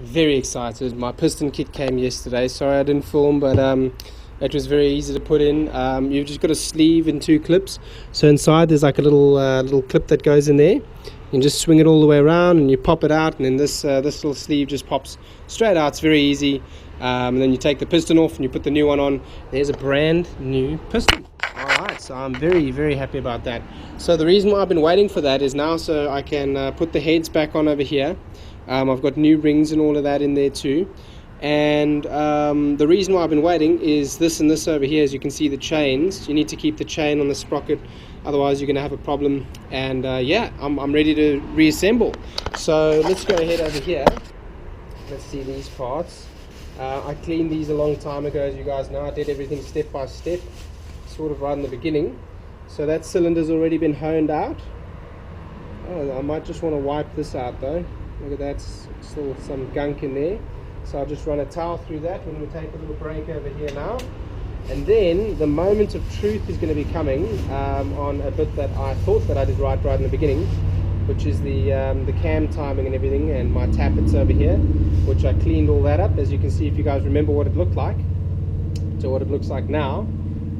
Very excited. My piston kit came yesterday. Sorry I didn't film, but it was very easy to put in. You've just got a sleeve and 2 clips. So inside there's like a little clip that goes in there. You can just swing it all the way around and you pop it out, and then this little sleeve just pops straight out. It's very easy. And then you take the piston off and you put the new one on. There's a brand new piston. Alright, so I'm very, very happy about that. So the reason why I've been waiting for that is now so I can put the heads back on over here. I've got new rings and all of that in there too. And the reason why I've been waiting is this and this over here. As you can see, the chains, you need to keep the chain on the sprocket, otherwise you're going to have a problem. And yeah, I'm ready to reassemble. So let's go ahead over here. Let's see these parts. I cleaned these a long time ago, as you guys know. I did everything step by step, sort of right in the beginning. So that cylinder's already been honed out. Oh, I might just want to wipe this out though. Look at that, still some gunk in there. So I'll just run a towel through that. We're going to take a little break over here now. And then the moment of truth is going to be coming on a bit that I thought that I did right in the beginning, which is the cam timing and everything, and my tappets over here, which I cleaned all that up. As you can see, if you guys remember what it looked like to what it looks like now,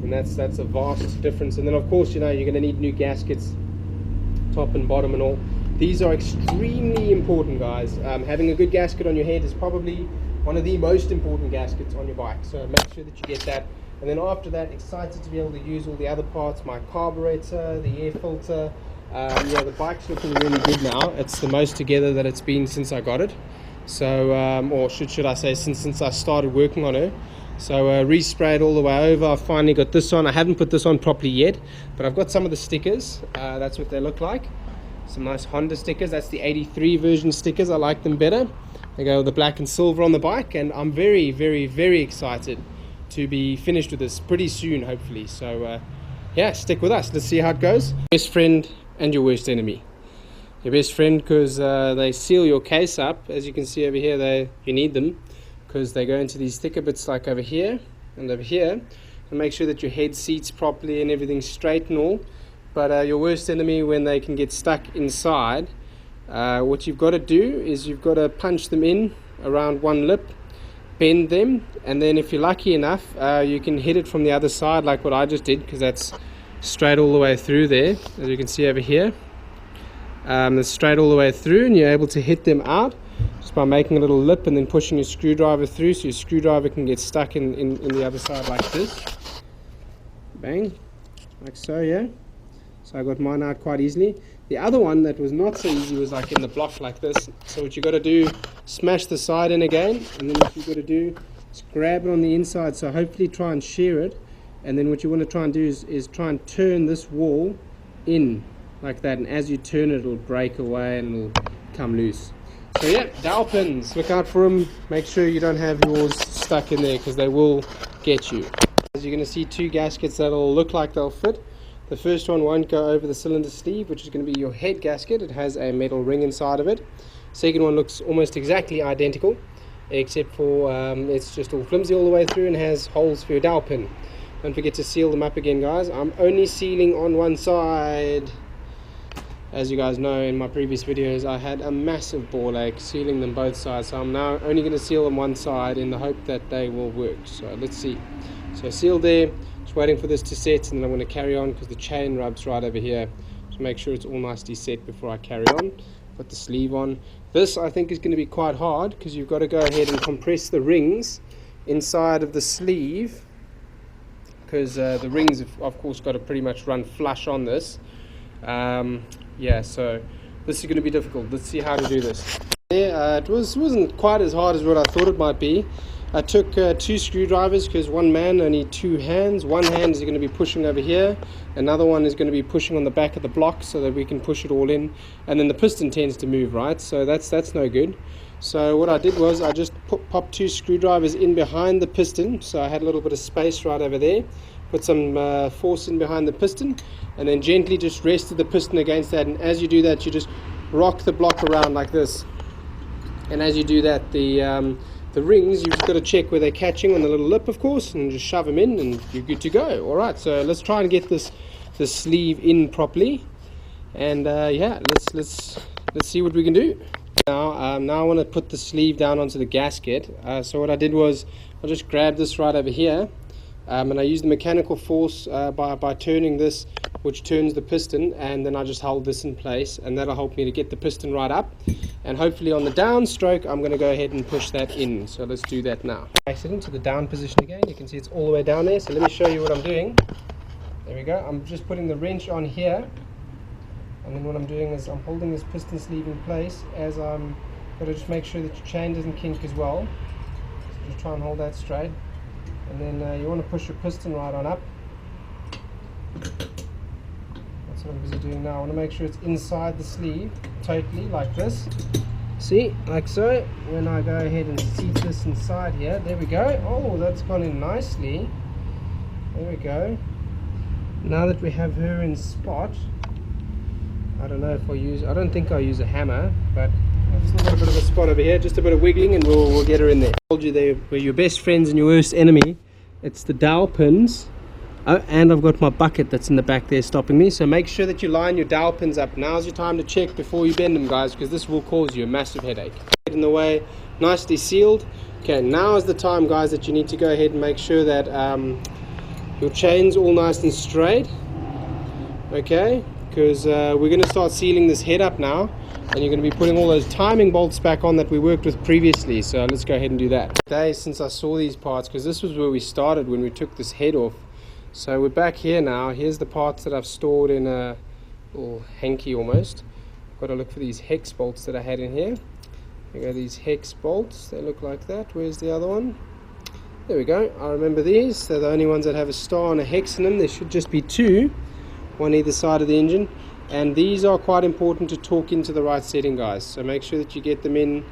and that's a vast difference. And then of course, you know, you're going to need new gaskets, top and bottom and all. These are extremely important, guys. Having a good gasket on your head is probably one of the most important gaskets on your bike, so make sure that you get that. And then after that, excited to be able to use all the other parts, my carburetor, the air filter. Yeah, the bike's looking really good now. It's the most together that it's been since I got it. So, or should I say since I started working on her. So resprayed all the way over. I finally got this on. I haven't put this on properly yet, but I've got some of the stickers. That's what they look like. Some nice Honda stickers. That's the 83 version stickers. I like them better. They go with the black and silver on the bike, and I'm very, very, very excited to be finished with this pretty soon, hopefully. So yeah, stick with us. Let's see how it goes. Best friend and your worst enemy. Your best friend because they seal your case up. As you can see over here, you need them because they go into these thicker bits like over here and over here, and make sure that your head seats properly and everything's straight and all. But your worst enemy when they can get stuck inside, what you've got to do is you've got to punch them in around one lip, bend them, and then if you're lucky enough, you can hit it from the other side like what I just did, because that's straight all the way through there, as you can see over here. It's straight all the way through, and you're able to hit them out just by making a little lip and then pushing your screwdriver through, so your screwdriver can get stuck in the other side like this. Bang, like so, yeah. So I got mine out quite easily. The other one that was not so easy was like in the block like this. So what you got to do, smash the side in again, and then what you got to do is grab it on the inside. So hopefully try and shear it, and then what you want to try and do is try and turn this wall in like that. And as you turn it, it'll break away and it'll come loose. So yeah, dowel pins. Look out for them. Make sure you don't have yours stuck in there because they will get you. As you're going to see 2 gaskets that'll look like they'll fit. The first one won't go over the cylinder sleeve, which is going to be your head gasket. It has a metal ring inside of it. Second one looks almost exactly identical, except for it's just all flimsy all the way through and has holes for your dowel pin. Don't forget to seal them up again, guys. I'm only sealing on one side. As you guys know, in my previous videos, I had a massive ball ache sealing them both sides. So I'm now only going to seal them one side in the hope that they will work. So let's see. So seal there. Just waiting for this to set, and then I'm going to carry on because the chain rubs right over here. Just make sure it's all nicely set before I carry on. Put the sleeve on. This I think is going to be quite hard because you've got to go ahead and compress the rings inside of the sleeve, because the rings have of course got to pretty much run flush on this. Yeah, so this is going to be difficult. Let's see how to do this. Yeah, it wasn't quite as hard as what I thought it might be. I took 2 screwdrivers because one man, only 2 hands. One hand is going to be pushing over here. Another one is going to be pushing on the back of the block so that we can push it all in. And then the piston tends to move, right? So that's no good. So what I did was I just popped 2 screwdrivers in behind the piston. So I had a little bit of space right over there. Put some force in behind the piston. And then gently just rested the piston against that. And as you do that, you just rock the block around like this. And as you do that, the rings, you've just got to check where they're catching on the little lip, of course, and just shove them in and you're good to go. All right, so let's try and get this sleeve in properly, and yeah, let's see what we can do. Now I want to put the sleeve down onto the gasket. So what I did was I just grabbed this right over here, and I used the mechanical force by turning this, which turns the piston, and then I just hold this in place, and that'll help me to get the piston right up. And hopefully on the down stroke I'm going to go ahead and push that in. So let's do that now. Accident to the down position again. You can see it's all the way down there. So let me show you what I'm doing. There we go. I'm just putting the wrench on here, and then what I'm doing is I'm holding this piston sleeve in place as I'm got to just make sure that your chain doesn't kink as well. So just try and hold that straight, and then you want to push your piston right on up. That's what I'm busy doing now. I want to make sure it's inside the sleeve totally, like this. See, like so. When I go ahead and seat this inside here, there we go. Oh, that's gone in nicely. There we go. Now that we have her in spot, I don't know if I don't think I'll use a hammer, but I've still got a bit of a spot over here, just a bit of wiggling, and we'll get her in there. I told you they were your best friends and your worst enemy. It's the dowel pins. Oh, and I've got my bucket that's in the back there stopping me. So make sure that you line your dowel pins up. Now's your time to check before you bend them, guys, because this will cause you a massive headache. Get in the way, nicely sealed. Okay, now is the time, guys, that you need to go ahead and make sure that your chain's all nice and straight. Okay, because we're going to start sealing this head up now, and you're going to be putting all those timing bolts back on that we worked with previously. So let's go ahead and do that. Today, since I saw these parts, because this was where we started when we took this head off. So we're back here now. Here's the parts that I've stored in a little hanky almost. I've got to look for these hex bolts that I had in here. There go, these hex bolts. They look like that. Where's the other one? There we go. I remember these. They're the only ones that have a star and a hex in them. There should just be two, one either side of the engine. And these are quite important to torque into the right setting, guys. So make sure that you get them in,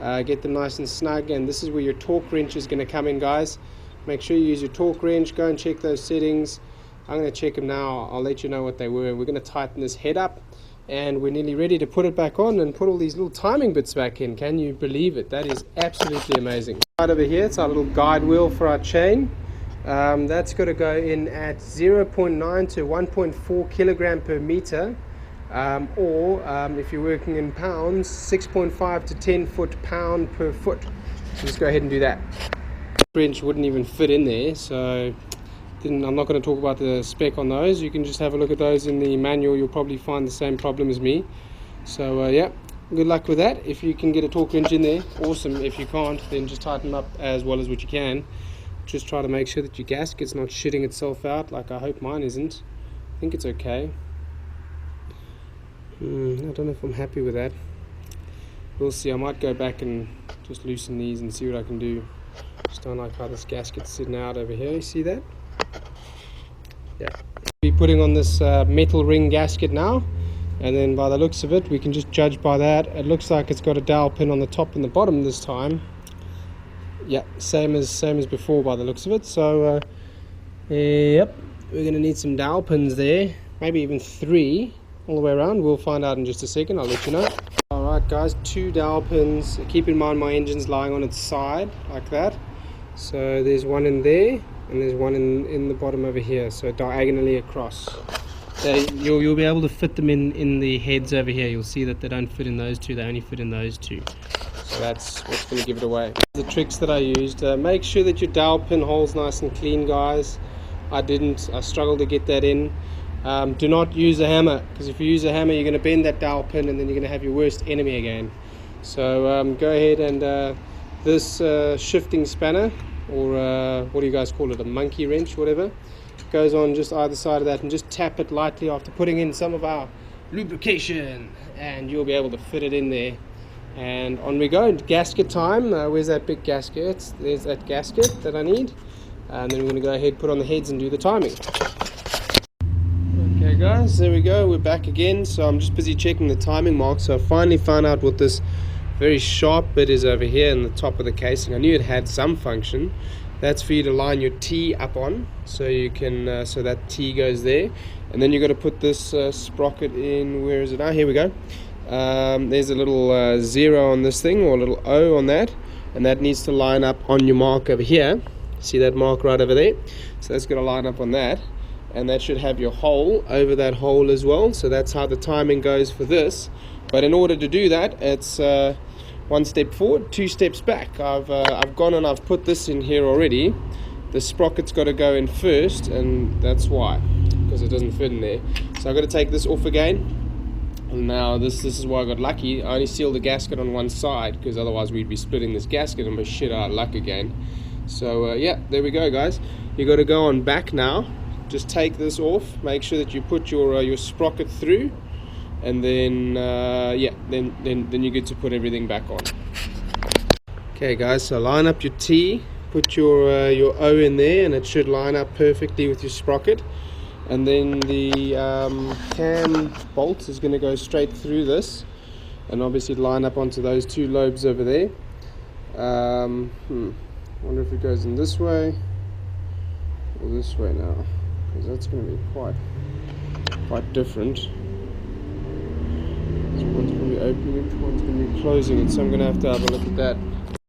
get them nice and snug. And this is where your torque wrench is going to come in, guys. Make sure you use your torque wrench. Go and check those settings. I'm going to check them now. I'll let you know what they were. We're going to tighten this head up, and we're nearly ready to put it back on and put all these little timing bits back in. Can you believe it? That is absolutely amazing. Right over here, it's our little guide wheel for our chain. That's got to go in at 0.9 to 1.4 kilogram per meter, or if you're working in pounds, 6.5 to 10 foot-pound per foot. So just go ahead and do that. Wrench wouldn't even fit in there, so I'm not going to talk about the spec on those. You can just have a look at those in the manual. You'll probably find the same problem as me. So yeah, good luck with that. If you can get a torque wrench in there, awesome. If you can't, then just tighten them up as well as what you can. Just try to make sure that your gasket's not shitting itself out, like I hope mine isn't. I think it's okay. I don't know if I'm happy with that. We'll see. I might go back and just loosen these and see what I can do. Just don't like how this gasket's sitting out over here. You see that? Yeah. We'll be putting on this metal ring gasket now, and then by the looks of it, we can just judge by that. It looks like it's got a dowel pin on the top and the bottom this time. Yeah, same as before by the looks of it. So yep, we're gonna need some dowel pins there, maybe even 3 all the way around. We'll find out in just a second. I'll let you know. Alright guys, 2 dowel pins. Keep in mind my engine's lying on its side like that. So there's one in there, and there's one in the bottom over here, so diagonally across. You'll be able to fit them in the heads over here. You'll see that they don't fit in those 2, they only fit in those 2. So that's what's going to give it away. The tricks that I used, make sure that your dowel pin hole's nice and clean, guys. I struggled to get that in. Do not use a hammer, because if you use a hammer you're going to bend that dowel pin, and then you're going to have your worst enemy again. So go ahead and this shifting spanner, or what do you guys call it, a monkey wrench, whatever, goes on just either side of that, and just tap it lightly after putting in some of our lubrication, and you'll be able to fit it in there. And on we go. Gasket time. Where's that big gasket? There's that gasket that I need, and then we're going to go ahead, put on the heads and do the timing. Okay guys, there we go, we're back again. So I'm just busy checking the timing mark. So I finally found out what this very sharp bit is over here in the top of the casing. I knew it had some function. That's for you to line your T up on, so you can so that T goes there, and then you got to put this sprocket in. Where is it? Here we go. There's a little 0 on this thing, or a little O on that, and that needs to line up on your mark over here. See that mark right over there? So that's got to line up on that, and that should have your hole over that hole as well. So that's how the timing goes for this. But in order to do that, it's one step forward, two steps back. I've gone and I've put this in here already. The sprocket's got to go in first, and that's why, because it doesn't fit in there. So I've got to take this off again. And now this is why I got lucky. I only sealed the gasket on one side, because otherwise we'd be splitting this gasket and be shit out of luck again. So yeah, there we go, guys. You got to go on back now. Just take this off. Make sure that you put your sprocket through, and then yeah, then you get to put everything back on. Okay, guys. So line up your T. Put your O in there, and it should line up perfectly with your sprocket. And then the cam bolt is going to go straight through this, and obviously line up onto those two lobes over there. Wonder if it goes in this way or this way now, because that's going to be quite different. This one's going to be opening, which one's going to be closing it, so I'm going to have a look at that.